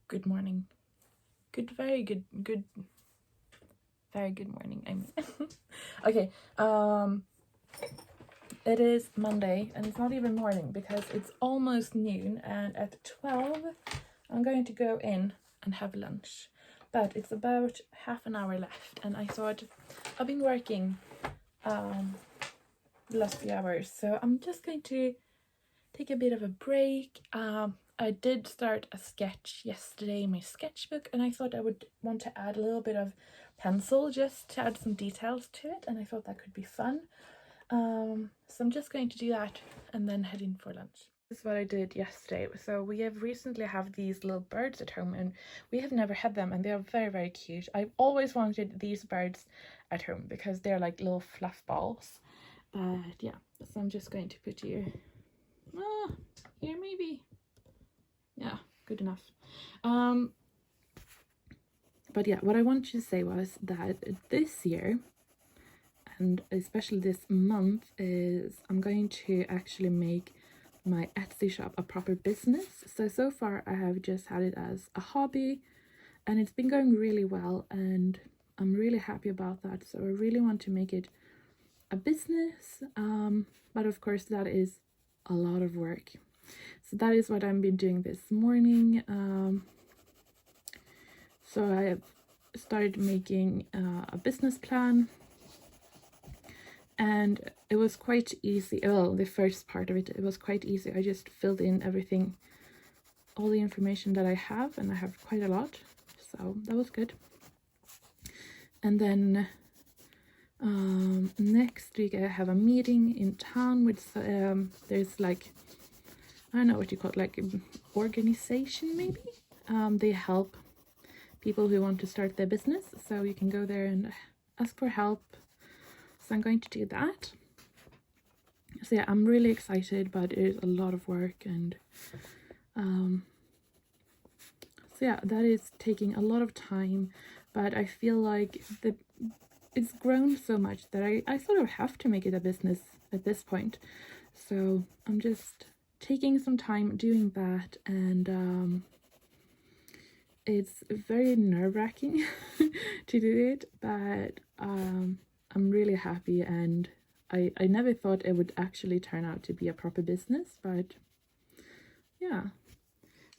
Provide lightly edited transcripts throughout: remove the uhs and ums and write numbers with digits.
Good morning. Very good morning, I mean. Okay, it is Monday and it's not even morning because it's almost noon, and at 12 I'm going to go in and have lunch. But it's about half an hour left, and I thought I've been working the last few hours, so I'm just going to take a bit of a break. I did start a sketch yesterday in my sketchbook, and I thought I would want to add a little bit of pencil just to add some details to it, and I thought that could be fun. So I'm just going to do that and then head in for lunch. This is what I did yesterday. So we have recently have these little birds at home, and we have never had them, and they are very cute. I've always wanted these birds at home because they're like little fluff balls. But yeah, so I'm just going to put you here maybe. Yeah, good enough. But yeah, what I wanted to say was that this year, and especially this month, is I'm going to actually make my Etsy shop a proper business. So far I have just had it as a hobby, and it's been going really well, and I'm really happy about that. So I really want to make it a business, but of course that is a lot of work. So that is what I've been doing this morning. So I have started making a business plan, and it was quite easy. Well, the first part of it was quite easy. I just filled in everything, all the information that I have, and I have quite a lot, so that was good. And then next week I have a meeting in town with there's like, I don't know what you call it, like organization maybe. They help people who want to start their business, so you can go there and ask for help. So I'm going to do that. So yeah, I'm really excited, but it is a lot of work, and so yeah, that is taking a lot of time, but I feel like it's grown so much that I sort of have to make it a business at this point. So I'm just taking some time doing that, and it's very nerve-wracking to do it, but I'm really happy, and I never thought it would actually turn out to be a proper business, but yeah,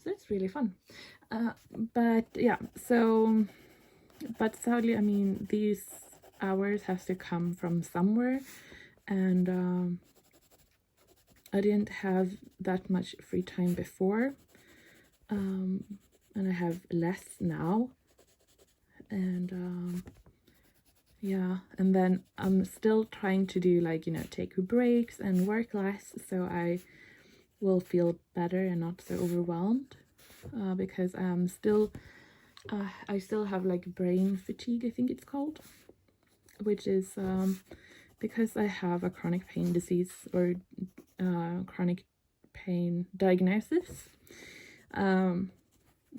so it's really fun. But yeah, so, but sadly, I mean, these hours has to come from somewhere, and I didn't have that much free time before, and I have less now, and yeah, and then I'm still trying to do, like, you know, take breaks and work less, so I will feel better and not so overwhelmed, because I'm still I still have like brain fatigue, I think it's called, which is because I have a chronic pain disease, or chronic pain diagnosis.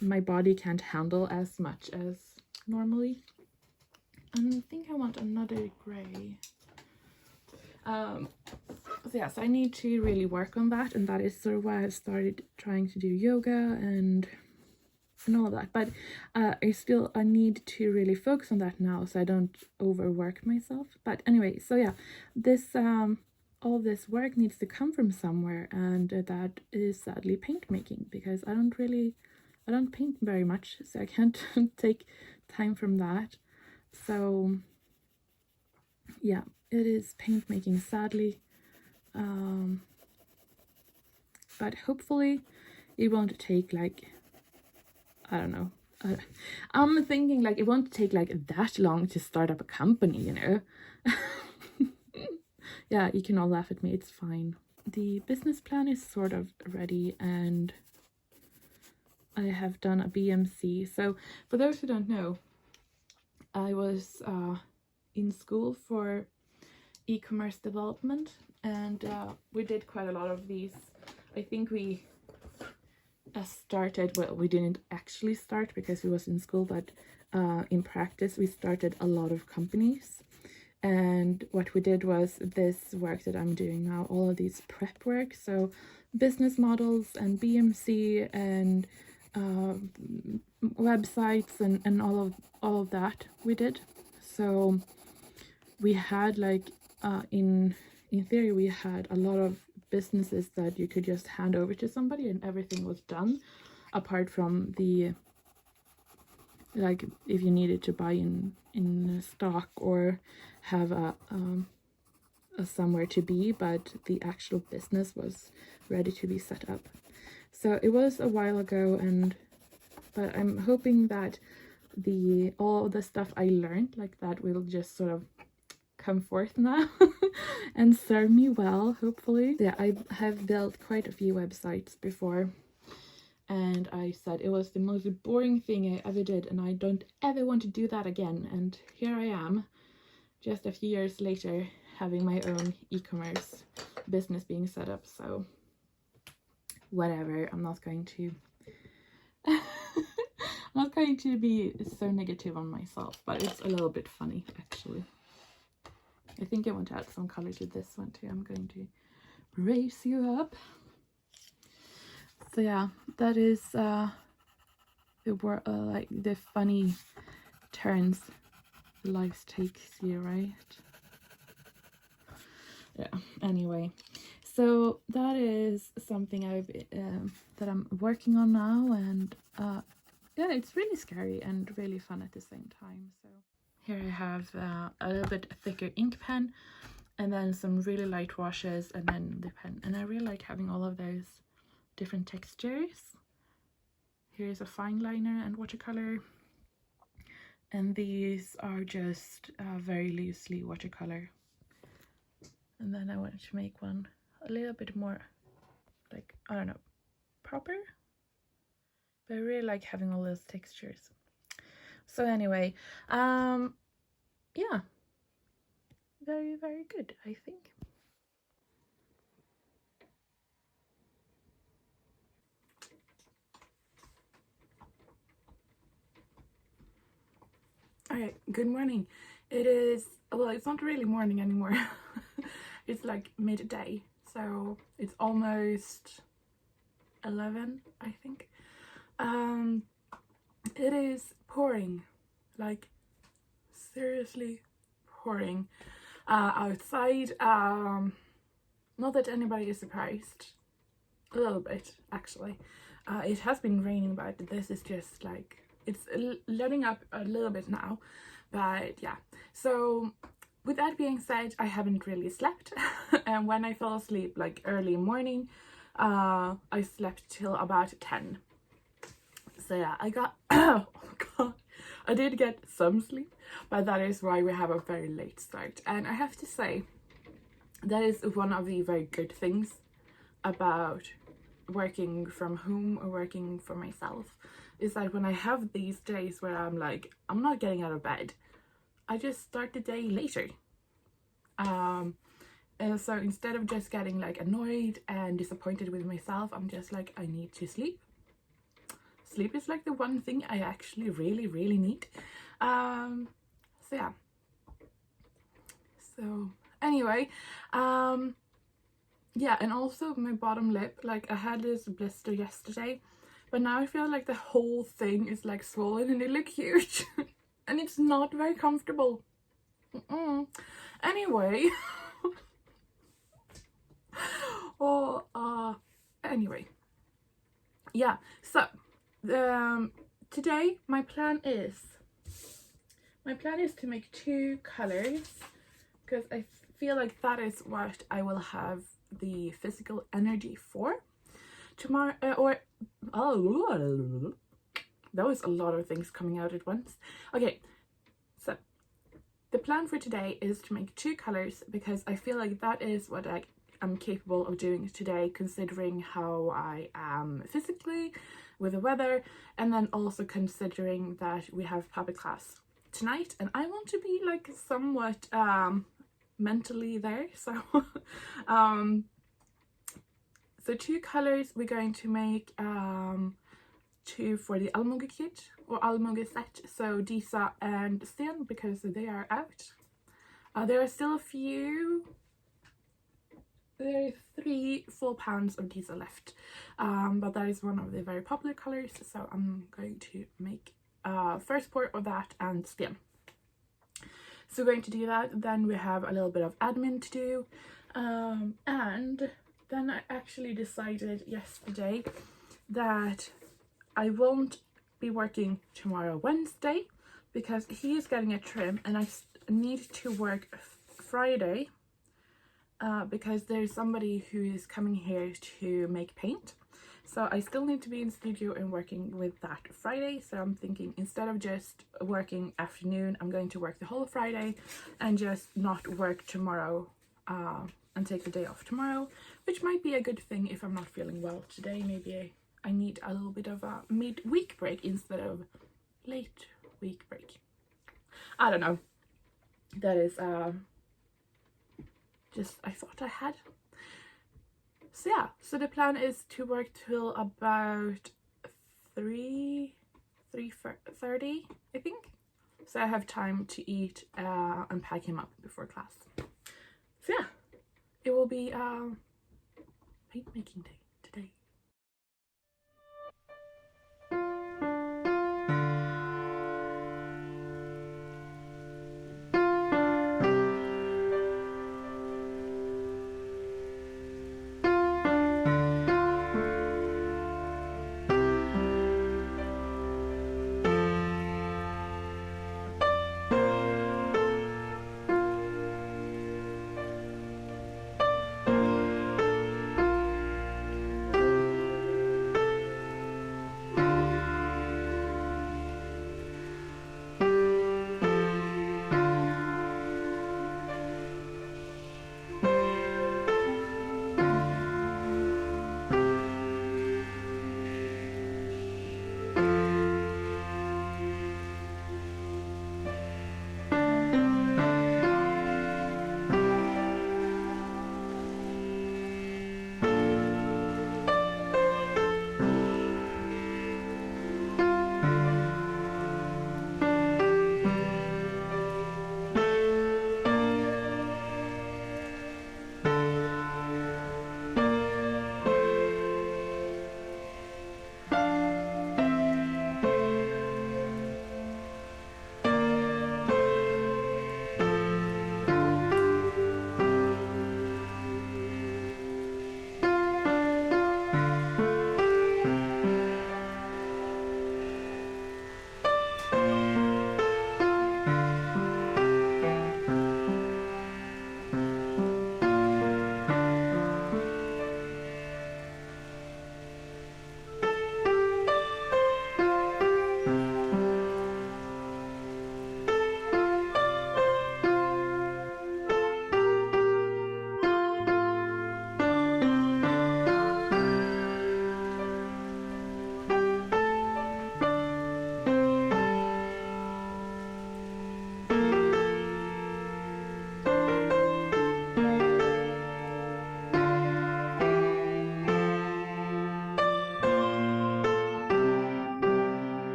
My body can't handle as much as normally. And I think I want another gray. So yeah, so I need to really work on that, and that is sort of why I've started trying to do yoga and all of that. But I need to really focus on that now, so I don't overwork myself. But anyway, so yeah, this all this work needs to come from somewhere, and that is sadly paint making, because I don't paint very much, so I can't take time from that. So yeah, it is paint making, sadly, but hopefully it won't take like, I don't know, I'm thinking like it won't take like that long to start up a company, you know. Yeah, you can all laugh at me, it's fine. The business plan is sort of ready, and I have done a BMC. So for those who don't know, I was in school for e-commerce development, and we did quite a lot of these. I think we started, well, we didn't actually start because we was in school, but in practice we started a lot of companies. And what we did was this work that I'm doing now, all of these prep work, so business models and BMC and websites and all of that we did. So we had like in theory we had a lot of businesses that you could just hand over to somebody and everything was done, apart from the, like, if you needed to buy in stock or have a somewhere to be, but the actual business was ready to be set up. So it was a while ago, but I'm hoping that all the stuff I learned like that will just sort of come forth now and serve me well, hopefully. Yeah, I have built quite a few websites before, and I said it was the most boring thing I ever did and I don't ever want to do that again, and here I am just a few years later having my own e-commerce business being set up. So whatever, I'm not going to I'm not going to be so negative on myself, but it's a little bit funny actually. I think I want to add some color to this one too. I'm going to raise you up. So yeah, that is like the funny turns life takes you, right? Yeah, anyway, so that is something that I'm working on now, and yeah, it's really scary and really fun at the same time. So here I have a little bit thicker ink pen, and then some really light washes, and then the pen, and I really like having all of those different textures. Here's a fine liner and watercolor, and these are just very loosely watercolor. And then I wanted to make one a little bit more, like, I don't know, proper. But I really like having all those textures. So anyway, yeah, very, very good, I think. Alright, good morning. It is, well, it's not really morning anymore. It's like midday, so it's almost 11, I think. It is pouring, like seriously pouring outside. Not that anybody is surprised, a little bit actually. It has been raining, but this is just like, it's letting up a little bit now, but yeah. So with that being said, I haven't really slept. And when I fell asleep like early morning, I slept till about 10. So yeah, I got oh god, I did get some sleep, but that is why we have a very late start. And I have to say, that is one of the very good things about working from home or working for myself, is that when I have these days where I'm like, I'm not getting out of bed, I just start the day later. And so instead of just getting like annoyed and disappointed with myself, I'm just like, I need to sleep. Sleep is like the one thing I actually really, really need. So yeah. So anyway, yeah, and also my bottom lip, like I had this blister yesterday, but now I feel like the whole thing is like swollen and it looks huge. And it's not very comfortable. Anyway. Anyway, yeah, so today my plan is to make 2 colors, because I feel like that is what I will have the physical energy for tomorrow. That was a lot of things coming out at once. Okay, so the plan for today is to make 2 colors, because I feel like that is what I'm capable of doing today, considering how I am physically with the weather, and then also considering that we have puppet class tonight and I want to be like somewhat mentally there. So so 2 colors we're going to make, 2 for the Almoge kit or Almoge set, so Disa and Sten, because they are out. There are still a few there are 3 full pounds of diesel left, but that is one of the very popular colors, so I'm going to make first pour of that and skim. So we're going to do that, then we have a little bit of admin to do, and then I actually decided yesterday that I won't be working tomorrow Wednesday because he is getting a trim and I need to work Friday because there's somebody who is coming here to make paint. So I still need to be in studio and working with that Friday. So I'm thinking instead of just working afternoon, I'm going to work the whole Friday and just not work tomorrow and take the day off tomorrow, which might be a good thing if I'm not feeling well today. Maybe I need a little bit of a mid-week break instead of late week break. I don't know. That is just I thought I had. So yeah, so the plan is to work till about 3:30, I think. So I have time to eat and pack him up before class. So yeah, it will be paint making day today.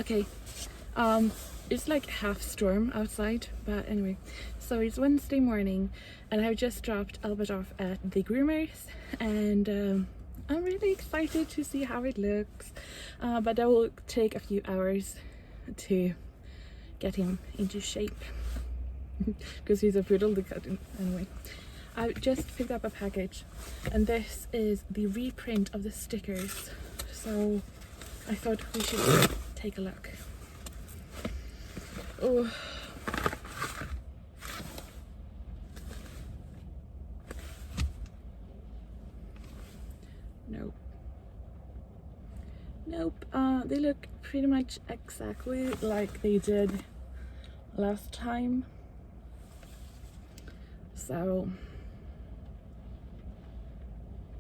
Okay, it's like half storm outside, but anyway, so it's Wednesday morning and I've just dropped Albert off at the groomers and I'm really excited to see how it looks, but that will take a few hours to get him into shape because he's a poodle to cut in. Anyway, I just picked up a package, and this is the reprint of the stickers, so I thought we should take a look. Oh, nope. Nope, they look pretty much exactly like they did last time. So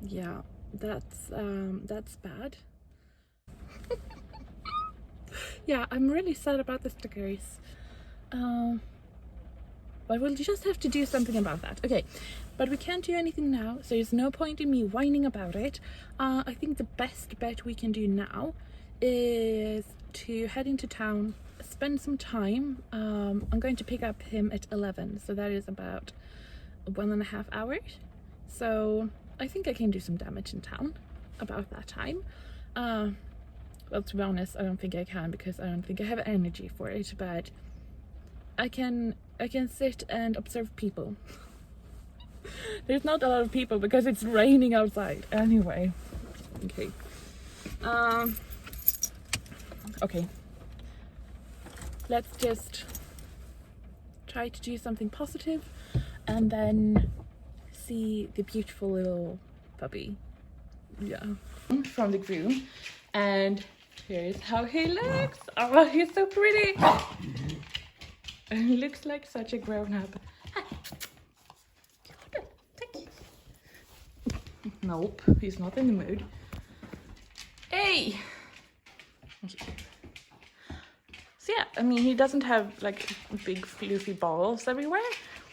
yeah, that's bad. Yeah, I'm really sad about the stickers. But we'll just have to do something about that. Okay, but we can't do anything now, so there's no point in me whining about it. I think the best bet we can do now is to head into town, spend some time. I'm going to pick up him at 11, so that is about 1.5 hours. So I think I can do some damage in town about that time. Well, to be honest, I don't think I can, because I don't think I have energy for it, but I can sit and observe people. There's not a lot of people because it's raining outside. Anyway, okay. Okay. Let's just try to do something positive and then see the beautiful little puppy. Yeah. From the groom, and here's how he looks. Oh, he's so pretty. He looks like such a grown-up. Nope, he's not in the mood. Hey! So yeah, I mean, he doesn't have like big fluffy balls everywhere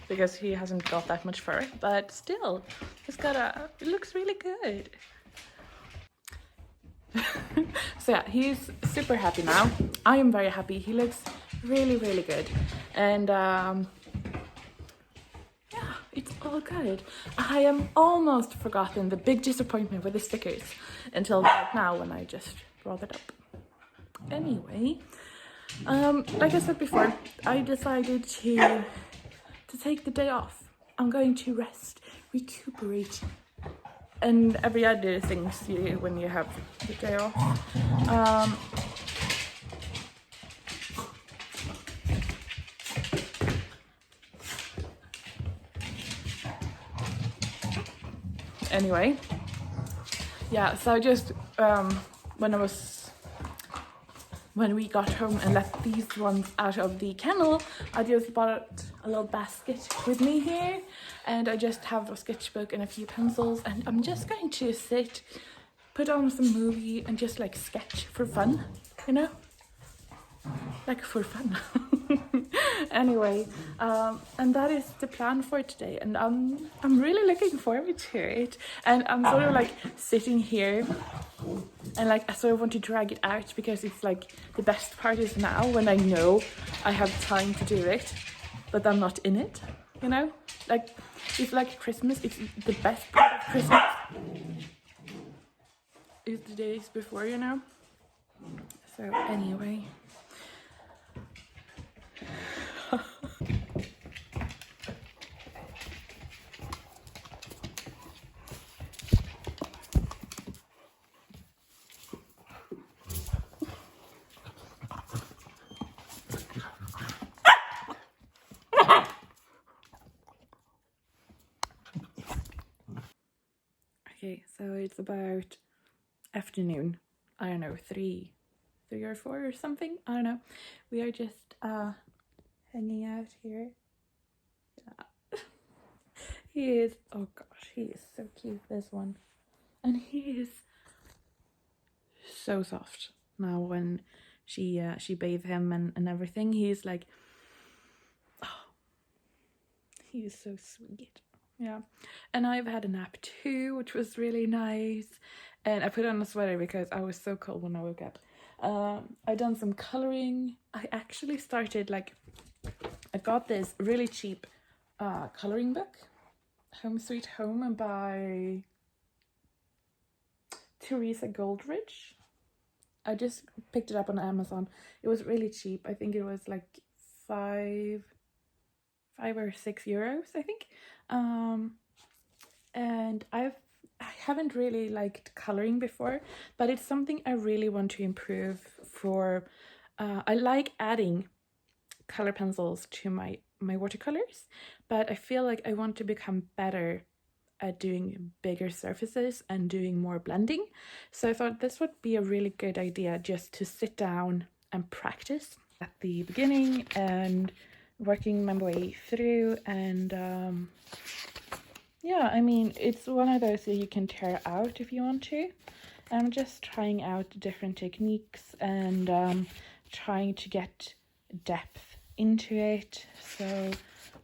because he hasn't got that much fur, but still, it looks really good. So yeah, he's super happy now. I am very happy. He looks really, really good. And yeah, it's all good. I am almost forgotten the big disappointment with the stickers until right now when I just brought it up. Anyway, like I said before, I decided to take the day off. I'm going to rest, recuperate, and every other things you do when you have the day off. Anyway, yeah, so I just when we got home and let these ones out of the kennel, I just bought a little basket with me here, and I just have a sketchbook and a few pencils, and I'm just going to sit, put on some movie and just like sketch for fun, you know, like for fun. Anyway, and that is the plan for today, and I'm really looking forward to it. And I'm sort of like sitting here and like I sort of want to drag it out because it's like the best part is now when I know I have time to do it, but I'm not in it, you know? Like it's like Christmas, it's the best part of Christmas is the days before, you know? So anyway. Okay, so it's about afternoon. I don't know, 3 or 4 or something. I don't know. We are just hanging out here. He is, oh gosh, he is so cute, this one. And he is so soft now when she bathed him and everything. He's like, oh, he is so sweet. Yeah, and I've had a nap too, which was really nice. And I put on a sweater because I was so cold when I woke up. I done some coloring. I actually started like, I got this really cheap coloring book, Home Sweet Home by Teresa Goldridge. I just picked it up on Amazon. It was really cheap. I think it was like 5 or 6 euros, I think. And I haven't really liked coloring before, but it's something I really want to improve for. I like adding color pencils to my watercolors, but I feel like I want to become better at doing bigger surfaces and doing more blending. So I thought this would be a really good idea, just to sit down and practice at the beginning and working my way through. And yeah, I mean, it's one of those that you can tear out if you want to. I'm just trying out different techniques and trying to get depth into it. So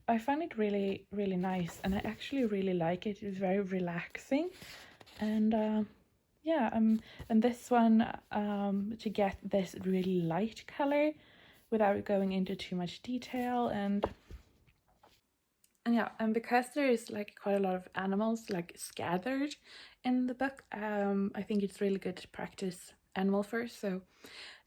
I find it really, really nice, and I actually really like it. It's very relaxing. And yeah, and this one, to get this really light color without going into too much detail. And yeah, and because there is like quite a lot of animals like scattered in the book, I think it's really good to practice animal first. So,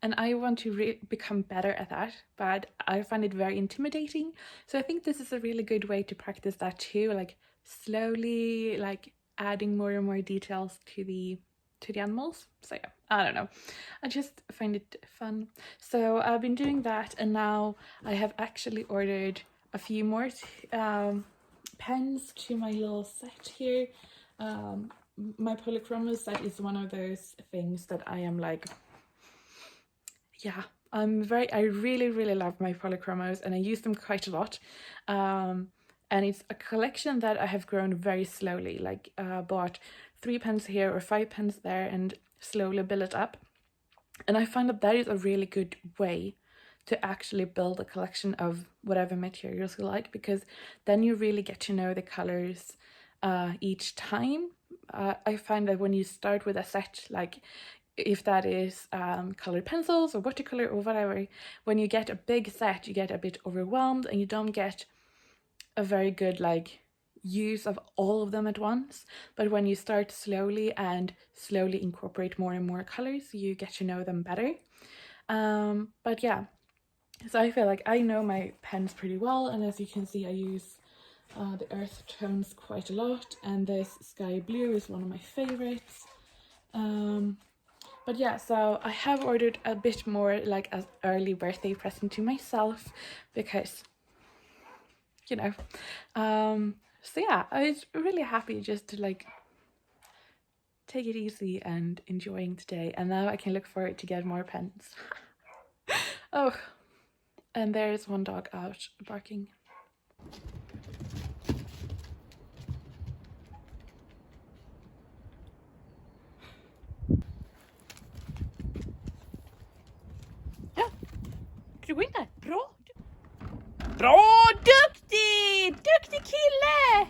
and I want to become better at that, but I find it very intimidating. So I think this is a really good way to practice that too, like slowly, like adding more and more details to the animals. So yeah, I don't know, I just find it fun. So I've been doing that, and now I have actually ordered a few more pens to my little set here. My polychroma set is one of those things that I am like, yeah, I really love my polychromos, and I use them quite a lot. And it's a collection that I have grown very slowly, like bought 3 pens here or 5 pens there and slowly build it up. And I find that is a really good way to actually build a collection of whatever materials you like, because then you really get to know the colors each time. I find that when you start with a set, like if that is colored pencils or watercolor or whatever, when you get a big set, you get a bit overwhelmed and you don't get a very good like use of all of them at once. But when you start slowly and slowly incorporate more and more colors, you get to know them better. But yeah, so I feel like I know my pens pretty well, and as you can see, I use the earth tones quite a lot, and this sky blue is one of my favorites. But yeah, so I have ordered a bit more, like an early birthday present to myself, because, you know, so yeah, I was really happy just to like take it easy and enjoying today, and now I can look forward to get more pens. Oh, and there's one dog out barking. Ja, ska du gå in där? Bra! Bra! Duktig! Duktig kille!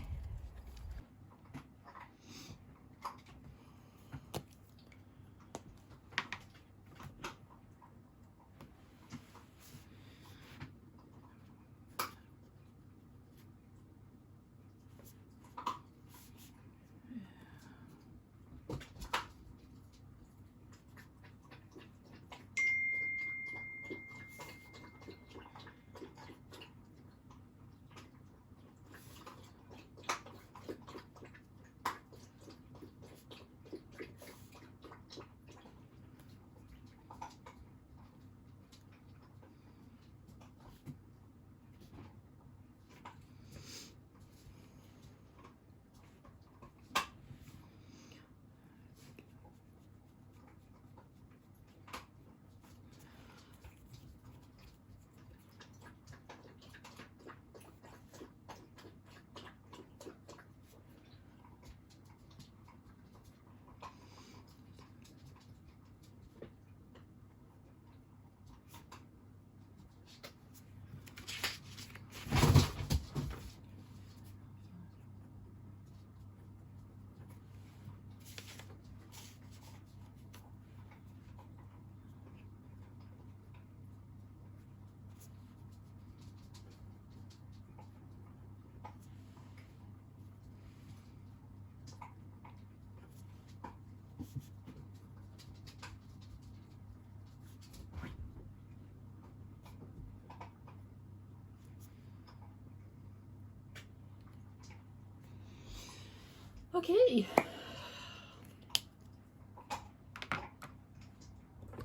Okay.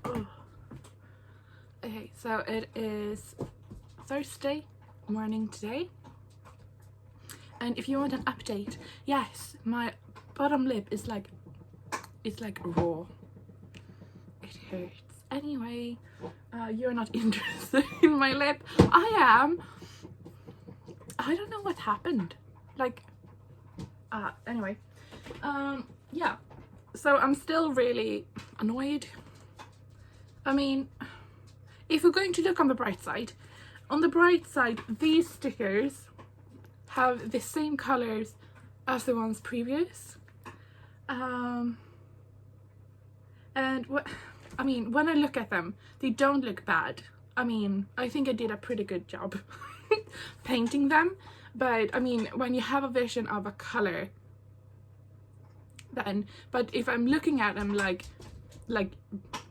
Oh. Okay, so it is Thursday morning today, and if you want an update, yes, my bottom lip is like, it's like raw. It hurts. Anyway, you're not interested in my lip. I am. I don't know what happened. Like, anyway, yeah. So I'm still really annoyed. I mean, if we're going to look on the bright side, these stickers have the same colors as the ones previous. And what, I mean, when I look at them, they don't look bad. I mean, I think I did a pretty good job painting them. But I mean, when you have a vision of a color, then, but if I'm looking at them like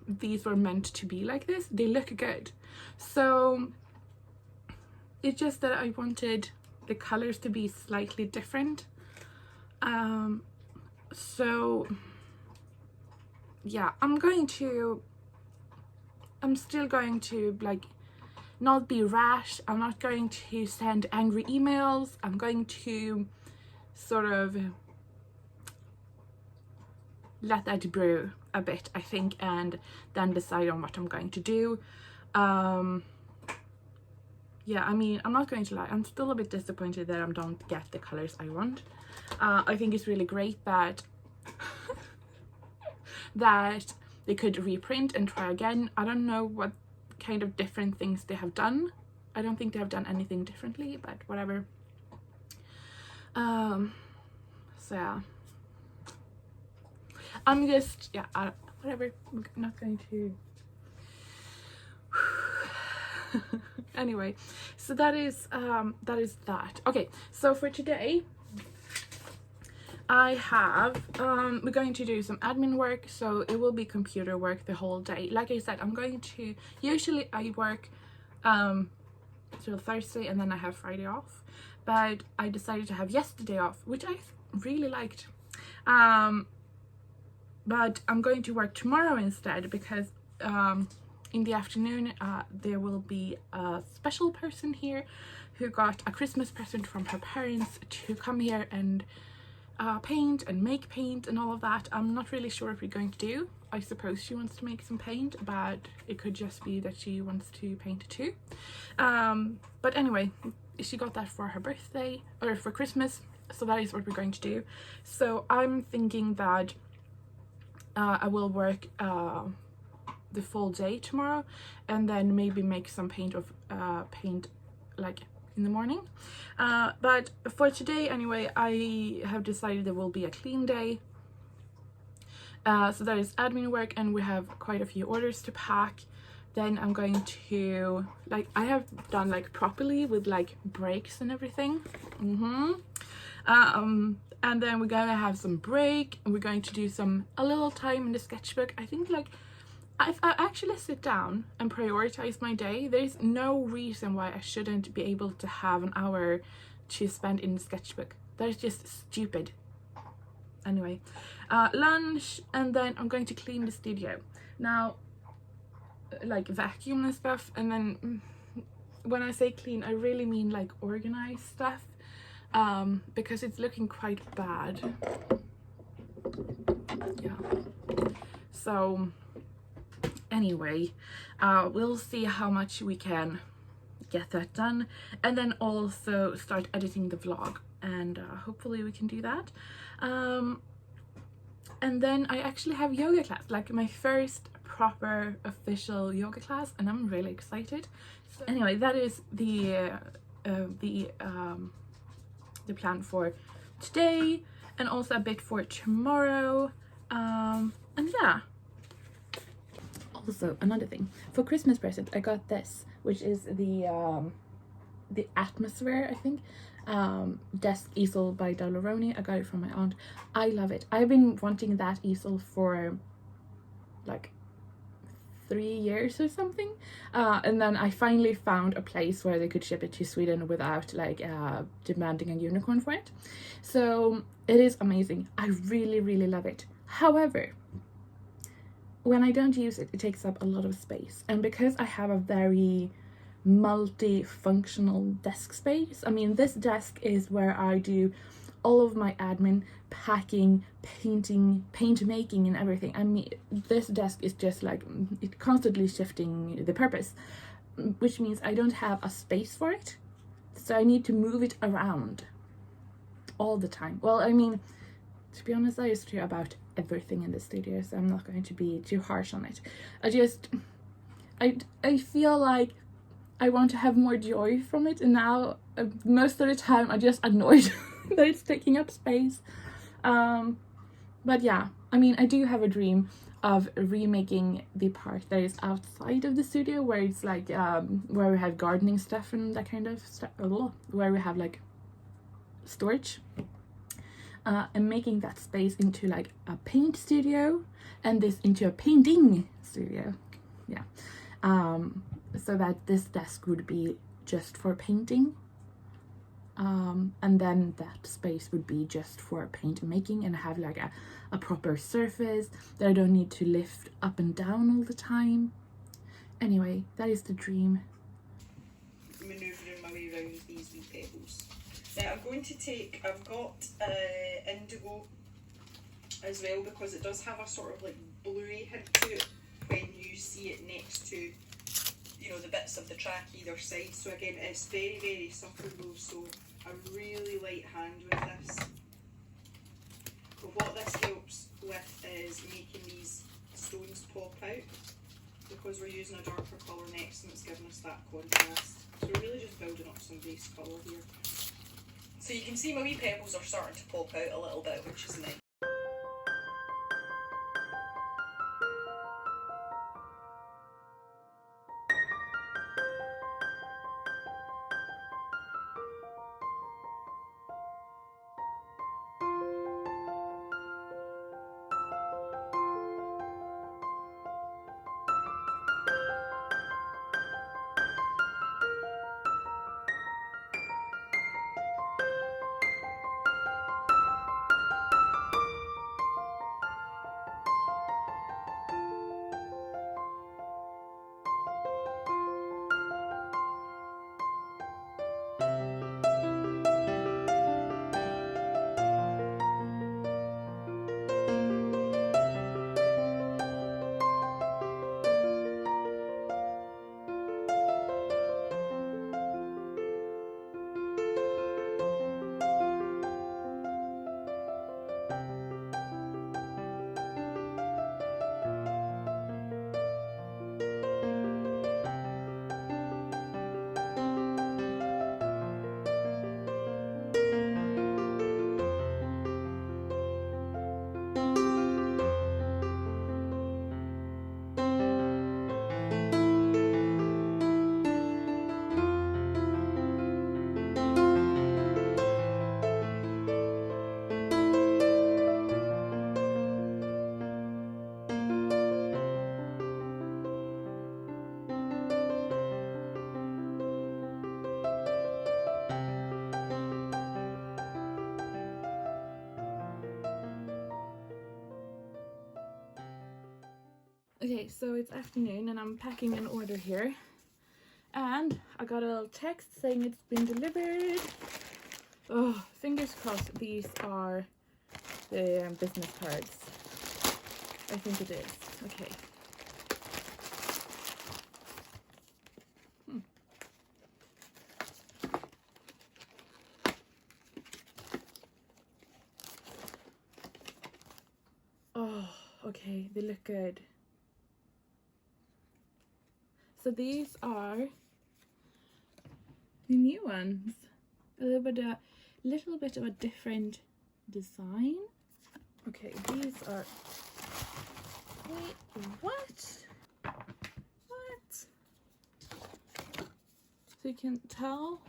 these were meant to be like this, they look good. So it's just that I wanted the colors to be slightly different. So yeah, I'm still going to like not be rash. I'm not going to send angry emails. I'm going to sort of let that brew a bit, I think, and then decide on what I'm going to do. Yeah, I mean, I'm not going to lie, I'm still a bit disappointed that I don't get the colors I want. I think it's really great that that they could reprint and try again. I don't know what kind of different things they have done. I don't think they have done anything differently, but whatever. So yeah, I'm just, yeah, whatever. I'm not going to anyway, so that is that. Okay, so for today I have we're going to do some admin work, so it will be computer work the whole day. Like I said, I'm going to, usually I work till Thursday and then I have Friday off, but I decided to have yesterday off, which I really liked. But I'm going to work tomorrow instead, because in the afternoon there will be a special person here who got a Christmas present from her parents to come here and paint and make paint and all of that. I'm not really sure what we're going to do. I suppose she wants to make some paint, but it could just be that she wants to paint too. But anyway, she got that for her birthday, or for Christmas, so that is what we're going to do. So I'm thinking that I will work the full day tomorrow, and then maybe make some paint like in the morning. But for today anyway, I have decided there will be a clean day. So that is admin work, and we have quite a few orders to pack. Then I'm going to, like, I have done like properly with like breaks and everything. And then we're gonna have some break, and we're going to do a little time in the sketchbook. I think, like, if I actually sit down and prioritize my day, there's no reason why I shouldn't be able to have an hour to spend in the sketchbook. That is just stupid. Anyway, lunch, and then I'm going to clean the studio. Now, like vacuum and stuff, and then when I say clean, I really mean like organize stuff, because it's looking quite bad. Yeah. So anyway, we'll see how much we can get that done, and then also start editing the vlog, and hopefully we can do that. And then I actually have yoga class, like my first proper official yoga class, and I'm really excited. So anyway, that is the plan for today, and also a bit for tomorrow. And yeah. Also, another thing, for Christmas present I got this, which is the Atmosphere, I think, desk easel by Dollaroni. I got it from my aunt. I love it. I've been wanting that easel for like 3 years or something, and then I finally found a place where they could ship it to Sweden without like demanding a unicorn for it. So it is amazing. I really, really love it. However, when I don't use it, it takes up a lot of space, and because I have a very multi-functional desk space, I mean, this desk is where I do all of my admin, packing, painting, paint making, and everything. I mean, this desk is just like, it's constantly shifting the purpose, which means I don't have a space for it, so I need to move it around all the time. Well, I mean, to be honest, I used to about everything in the studio, so I'm not going to be too harsh on it. I feel like I want to have more joy from it, and now most of the time I'm just annoyed that it's taking up space. But yeah, I mean, I do have a dream of remaking the part that is outside of the studio, where it's like where we have gardening stuff and that kind of stuff, where we have like storage, and making that space into like a paint studio, and this into a painting studio. Yeah. So that this desk would be just for painting, and then that space would be just for paint making, and have like a proper surface that I don't need to lift up and down all the time. Anyway, that is the dream. Manoeuvring my way around these wee pebbles. Now I'm going to take, I've got indigo as well, because it does have a sort of like bluey hint to it when you see it next to, you know, the bits of the track either side. So again, it's very, very subtle though, so a really light hand with this. But what this helps with is making these stones pop out, because we're using a darker colour next and it's giving us that contrast. So we're really just building up some base colour here. So you can see my wee pebbles are starting to pop out a little bit, which is nice. Okay, so it's afternoon and I'm packing an order here, and I got a little text saying it's been delivered. Oh, fingers crossed these are the business cards. I think it is. Okay. Oh, okay, they look good. So these are the new ones. A little bit of a different design. Okay, these are. Wait, what? What? So you can tell.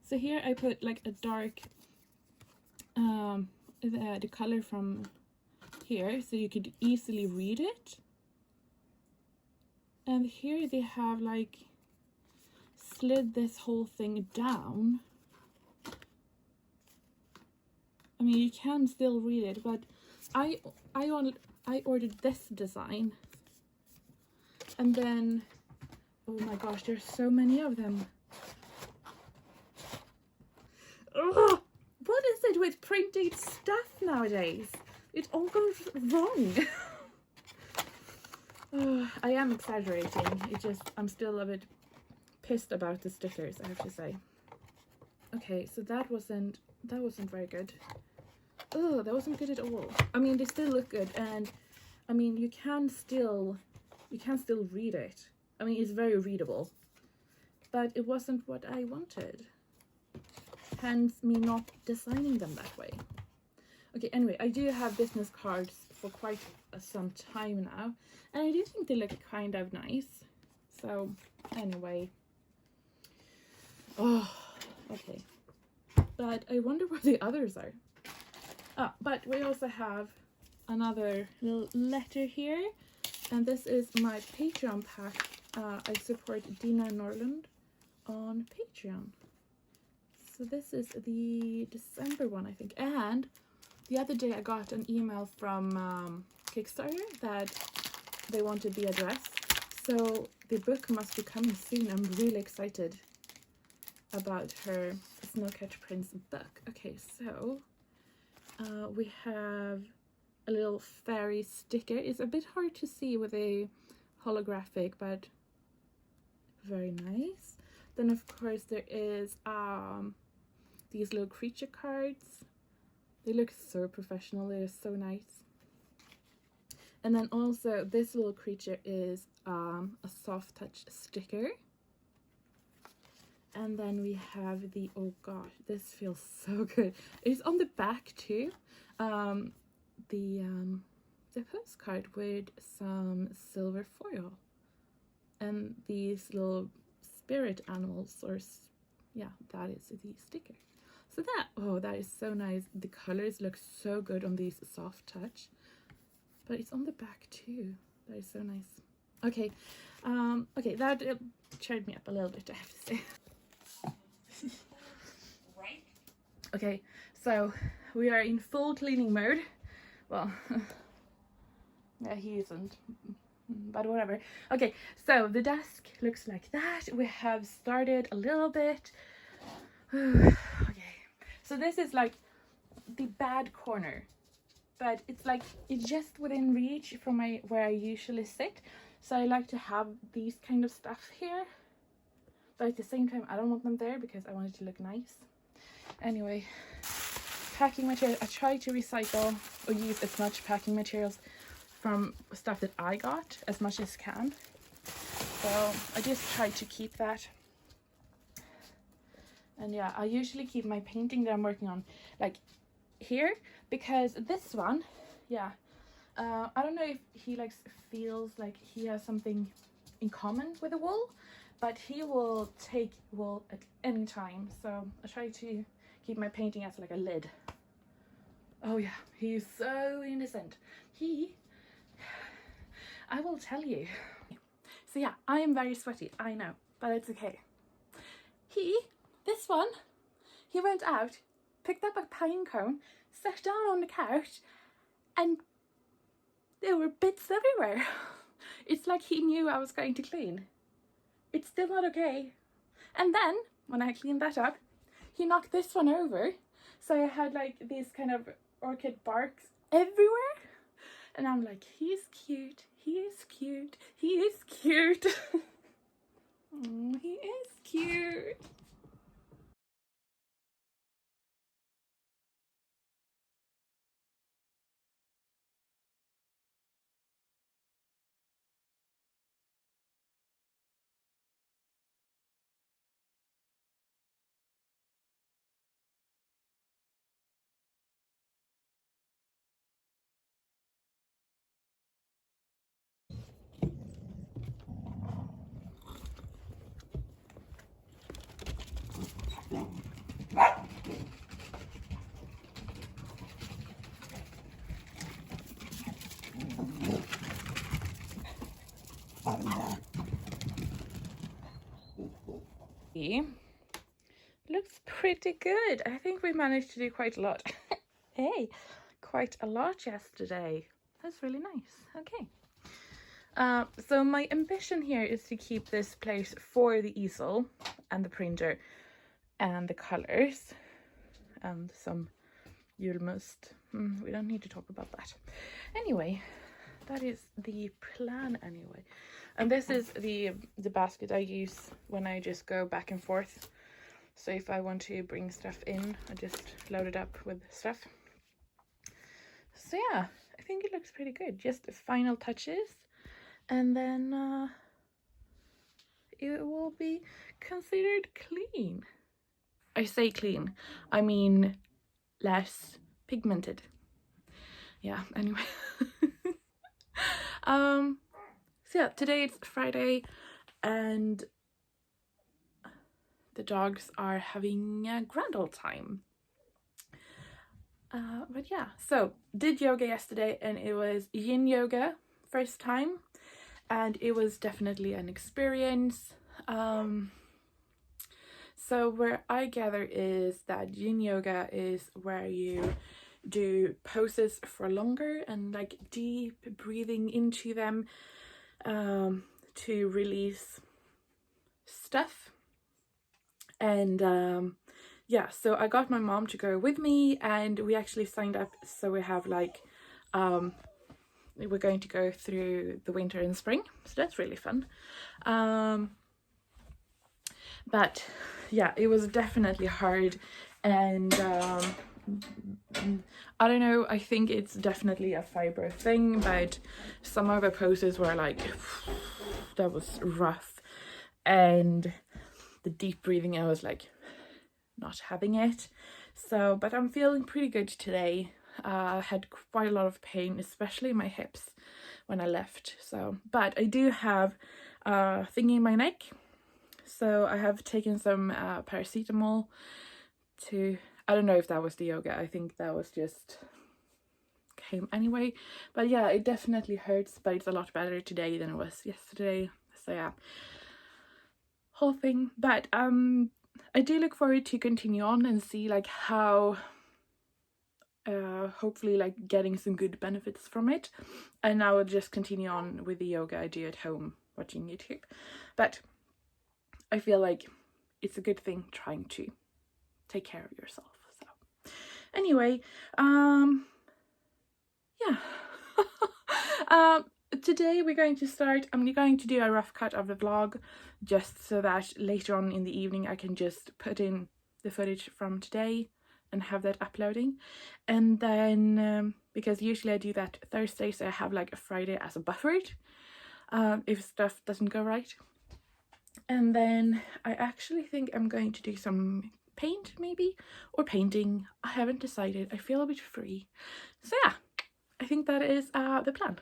So here I put like a dark, the color from here, so you could easily read it. And here they have like slid this whole thing down. I mean, you can still read it, but I ordered this design. And then, oh my gosh, there's so many of them. Ugh, what is it with printing stuff nowadays? It all goes wrong. I am exaggerating. I'm still a bit pissed about the stickers, I have to say. Okay, so that wasn't very good. Oh, that wasn't good at all. I mean, they still look good, and I mean, you can still read it. I mean, it's very readable, but it wasn't what I wanted. Hence me not designing them that way. Okay, anyway, I do have business cards for quite some time now, and I do think they look kind of nice. So anyway, oh, okay. But I wonder where the others are. But we also have another little letter here, and this is my Patreon pack. I support Dina Norland on Patreon. So this is the December one, I think. And the other day I got an email from Kickstarter that they wanted the address. So the book must be coming soon. I'm really excited about her Snowcatcher Prince book. Okay, so we have a little fairy sticker. It's a bit hard to see with a holographic, but very nice. Then of course there is these little creature cards. They look so professional. They're so nice. And then also this little creature is a soft touch sticker. And then we have the, oh gosh, this feels so good. It's on the back too. The postcard with some silver foil. And these little spirit animals, or yeah, that is the sticker. So that is so nice. The colors look so good on these soft touch. But it's on the back too. That is so nice. Okay, okay, that cheered me up a little bit, I have to say. Right. Okay, so we are in full cleaning mode. Well, yeah, he isn't, but whatever. Okay, so the desk looks like that. We have started a little bit. Okay, so this is like the bad corner, but it's just within reach from where I usually sit. So I like to have these kind of stuff here, but at the same time I don't want them there because I want it to look nice. Anyway, packing material. I try to recycle or use as much packing materials from stuff that I got as much as can. So I just try to keep that. And yeah, I usually keep my painting that I'm working on like here, because this one, yeah, I don't know if he feels like he has something in common with the wool, but he will take wool at any time. So I try to keep my painting as like a lid. Oh yeah, he's so innocent. I will tell you. So yeah, I am very sweaty, I know, but it's okay. This one, he went out, picked up a pine cone, sat down on the couch, and there were bits everywhere. It's like he knew I was going to clean. It's still not okay. And then, when I cleaned that up, he knocked this one over. So I had like these kind of orchid barks everywhere. And I'm like, he's cute, he is cute, he is cute. He is cute. see. Looks pretty good. I think we managed to do quite a lot. Hey, quite a lot yesterday. That's really nice. Okay. So my ambition here is to keep this place for the easel and the printer and the colors and some julmust. We don't need to talk about that. Anyway, that is the plan anyway. And this is the basket I use when I just go back and forth. So if I want to bring stuff in, I just load it up with stuff. So yeah, I think it looks pretty good. Just final touches, and then it will be considered clean. I say clean, I mean less pigmented. Yeah, anyway. So yeah, today it's Friday and the dogs are having a grand old time. But yeah, so did yoga yesterday and it was yin yoga first time and it was definitely an experience. So where I gather is that yin yoga is where you do poses for longer and like deep breathing into them to release stuff. And yeah, so I got my mom to go with me and we actually signed up, so we have like we're going to go through the winter and spring, so that's really fun. But yeah, it was definitely hard, and I don't know, I think it's definitely a fiber thing, but some of the poses were like that was rough, and the deep breathing, I was like not having it. So but I'm feeling pretty good today. I had quite a lot of pain, especially in my hips when I left. So but I do have thingy in my neck, so I have taken some paracetamol to, I don't know if that was the yoga, I think that was just came anyway. But yeah, it definitely hurts, but it's a lot better today than it was yesterday. So yeah, whole thing. But I do look forward to continue on and see like how hopefully like getting some good benefits from it, and I will just continue on with the yoga I do at home watching YouTube. But I feel like it's a good thing trying to take care of yourself. So anyway, yeah. Today we're going to start, I'm going to do a rough cut of the vlog just so that later on in the evening I can just put in the footage from today and have that uploading. And then because usually I do that Thursday, so I have like a Friday as a buffer if stuff doesn't go right. And then I actually think I'm going to do some paint maybe, or painting. I haven't decided. I feel a bit free. So yeah, I think that is the plan.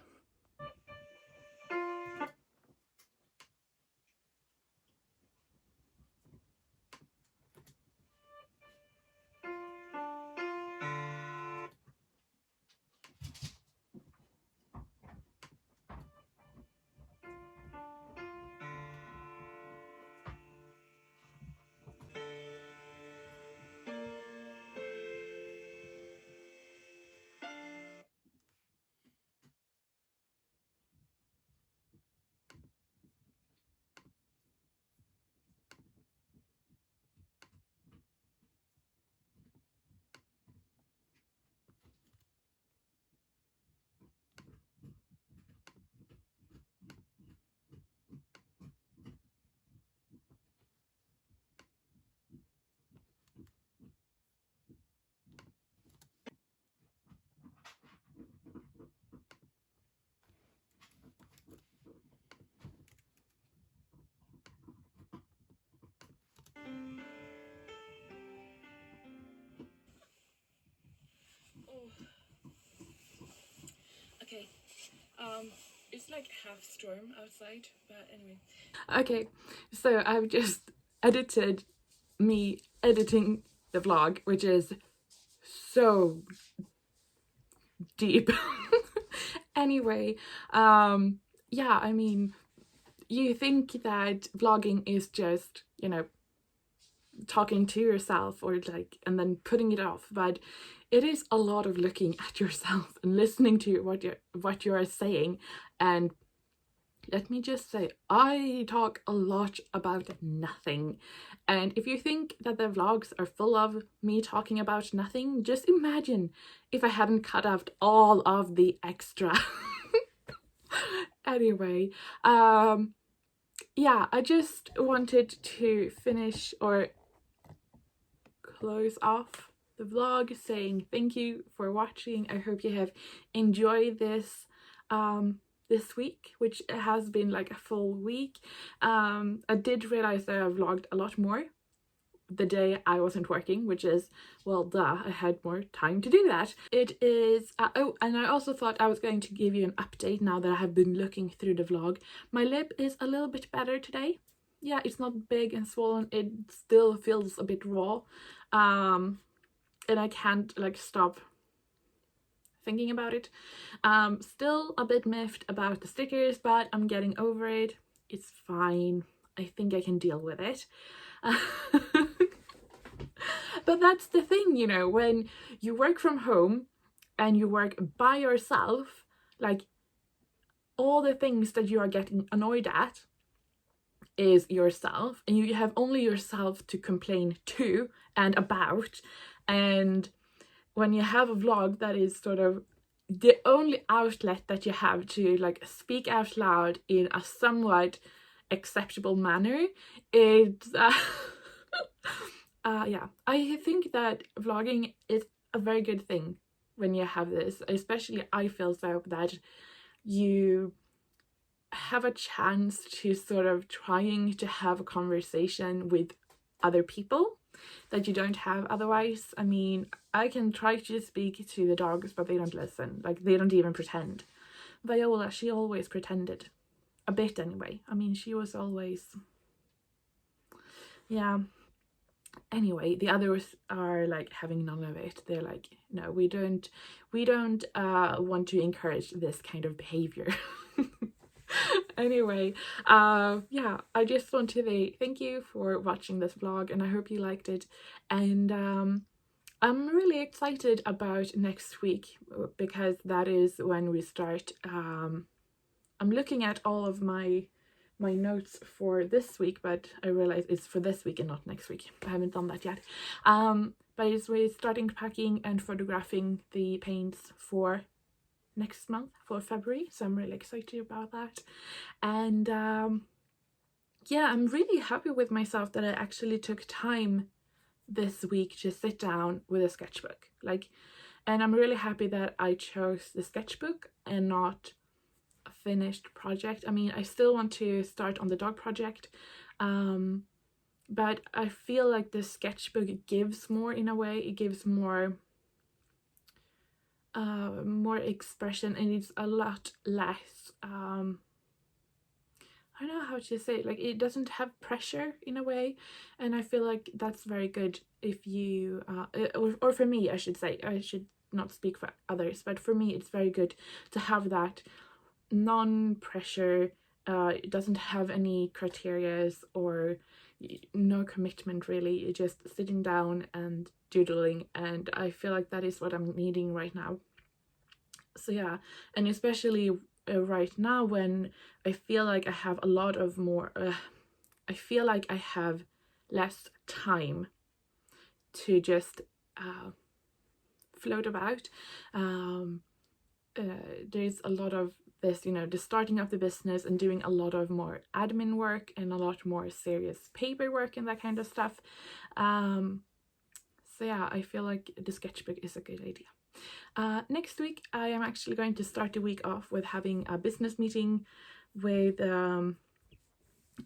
Okay, it's like half storm outside, but anyway. Okay, so I've just edited me editing the vlog, which is so deep. Anyway, yeah, I mean, you think that vlogging is just, you know, talking to yourself or like, and then putting it off. But it is a lot of looking at yourself and listening to what you are saying. And let me just say, I talk a lot about nothing. And if you think that the vlogs are full of me talking about nothing, just imagine if I hadn't cut out all of the extra. Anyway, yeah, I just wanted to finish or close off the vlog saying thank you for watching. I hope you have enjoyed this this week, which has been like a full week. I did realize that I vlogged a lot more the day I wasn't working, which is, well, duh, I had more time to do that. It is oh, and I also thought I was going to give you an update now that I have been looking through the vlog. My lip is a little bit better today. Yeah, it's not big and swollen, it still feels a bit raw, and I can't like stop thinking about it. Still a bit miffed about the stickers, but I'm getting over it. It's fine. I think I can deal with it. But that's the thing, you know, when you work from home and you work by yourself, like all the things that you are getting annoyed at is yourself, and you have only yourself to complain to and about. And when you have a vlog that is sort of the only outlet that you have to like speak out loud in a somewhat acceptable manner, it's yeah, I think that vlogging is a very good thing when you have this. Especially I feel so that you have a chance to sort of trying to have a conversation with other people that you don't have otherwise. I mean, I can try to speak to the dogs, but they don't listen. Like, they don't even pretend. Viola, she always pretended. A bit anyway. I mean, she was always... yeah. Anyway, the others are like having none of it. They're like, no, we don't want to encourage this kind of behavior. Anyway, yeah, I just want to say thank you for watching this vlog, and I hope you liked it. And I'm really excited about next week, because that is when we start. I'm looking at all of my notes for this week, but I realize it's for this week and not next week. I haven't done that yet. But it's we're starting packing and photographing the paints for next month, for February, so I'm really excited about that. And yeah, I'm really happy with myself that I actually took time this week to sit down with a sketchbook, like, and I'm really happy that I chose the sketchbook and not a finished project. I mean, I still want to start on the dog project, but I feel like the sketchbook gives more in a way. It gives more expression, and it's a lot less I don't know how to say it, like, it doesn't have pressure in a way, and I feel like that's very good if you or for me, I should say, I should not speak for others, but for me it's very good to have that non-pressure. It doesn't have any criterias or no commitment really. You're just sitting down and doodling, and I feel like that is what I'm needing right now. So yeah, and especially right now when I feel like I have a lot of more I feel like I have less time to just float about. There's a lot of this, you know, the starting of the business and doing a lot of more admin work and a lot more serious paperwork and that kind of stuff. So yeah, I feel like the sketchbook is a good idea. Next week I am actually going to start the week off with having a business meeting with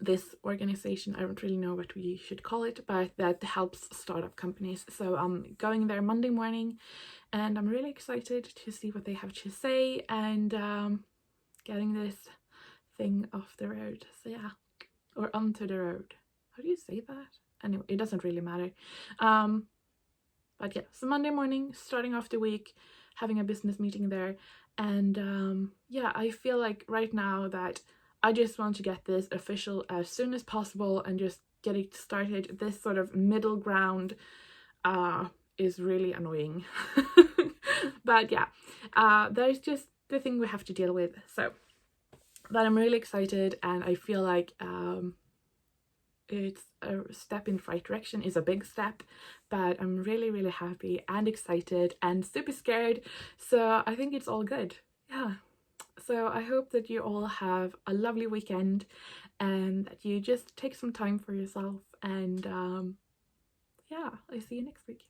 this organization. I don't really know what we should call it, but that helps startup companies. So I'm going there Monday morning, and I'm really excited to see what they have to say and getting this thing off the road. So yeah, or onto the road. How do you say that? Anyway, it doesn't really matter. But yeah, so Monday morning, starting off the week, having a business meeting there. And yeah, I feel like right now that I just want to get this official as soon as possible and just getting started. This sort of middle ground is really annoying. But yeah, there's just the thing we have to deal with. So, but I'm really excited, and I feel like it's a step in the right direction. Is a big step, but I'm really, really happy and excited and super scared. So I think it's all good. Yeah. So I hope that you all have a lovely weekend and that you just take some time for yourself. And yeah, I'll see you next week.